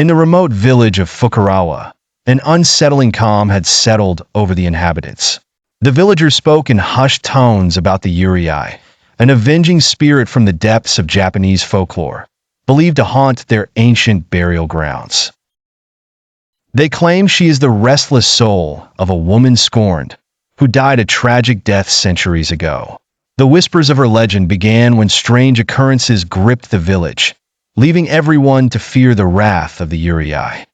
In the remote village of Fukurawa, an unsettling calm had settled over the inhabitants. The villagers spoke in hushed tones about the Yūrei, an avenging spirit from the depths of Japanese folklore, believed to haunt their ancient burial grounds. They claim she is the restless soul of a woman scorned, who died a tragic death centuries ago. The whispers of her legend began when strange occurrences gripped the village, leaving everyone to fear the wrath of the Yūrei.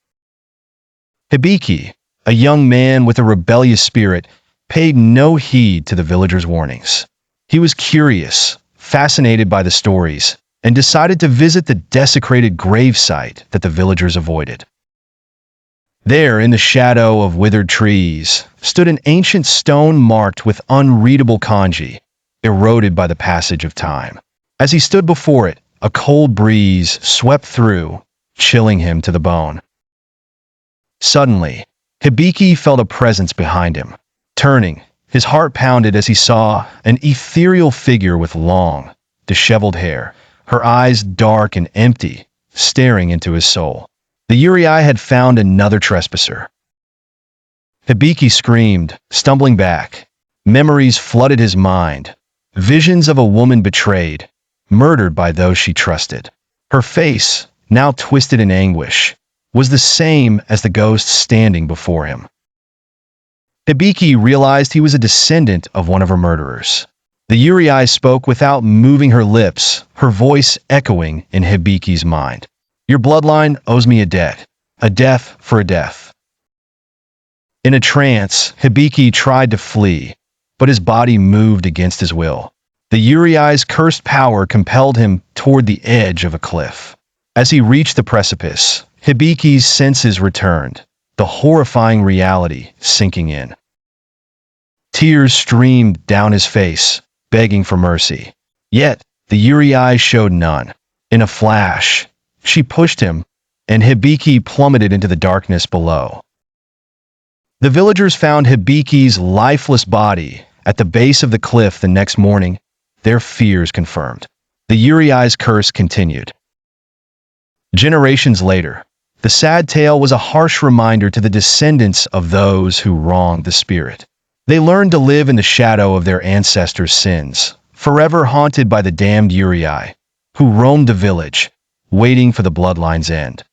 Hibiki, a young man with a rebellious spirit, paid no heed to the villagers' warnings. He was curious, fascinated by the stories, and decided to visit the desecrated gravesite that the villagers avoided. There, in the shadow of withered trees, stood an ancient stone marked with unreadable kanji, eroded by the passage of time. As he stood before it, a cold breeze swept through, chilling him to the bone. Suddenly, Hibiki felt a presence behind him. Turning, his heart pounded as he saw an ethereal figure with long, disheveled hair, her eyes dark and empty, staring into his soul. The Yūrei had found another trespasser. Hibiki screamed, stumbling back. Memories flooded his mind. Visions of a woman betrayed, murdered by those she trusted. Her face, now twisted in anguish, was the same as the ghost standing before him. Hibiki realized he was a descendant of one of her murderers. The Yūrei spoke without moving her lips, her voice echoing in Hibiki's mind. Your bloodline owes me a death for a death. In a trance, Hibiki tried to flee, but his body moved against his will. The Yūrei's cursed power compelled him toward the edge of a cliff. As he reached the precipice, Hibiki's senses returned, the horrifying reality sinking in. Tears streamed down his face, begging for mercy. Yet, the Yūrei showed none. In a flash, she pushed him, and Hibiki plummeted into the darkness below. The villagers found Hibiki's lifeless body at the base of the cliff the next morning, their fears confirmed. The Yūrei's curse continued. Generations later, the sad tale was a harsh reminder to the descendants of those who wronged the spirit. They learned to live in the shadow of their ancestors' sins, forever haunted by the damned Yūrei, who roamed the village, waiting for the bloodline's end.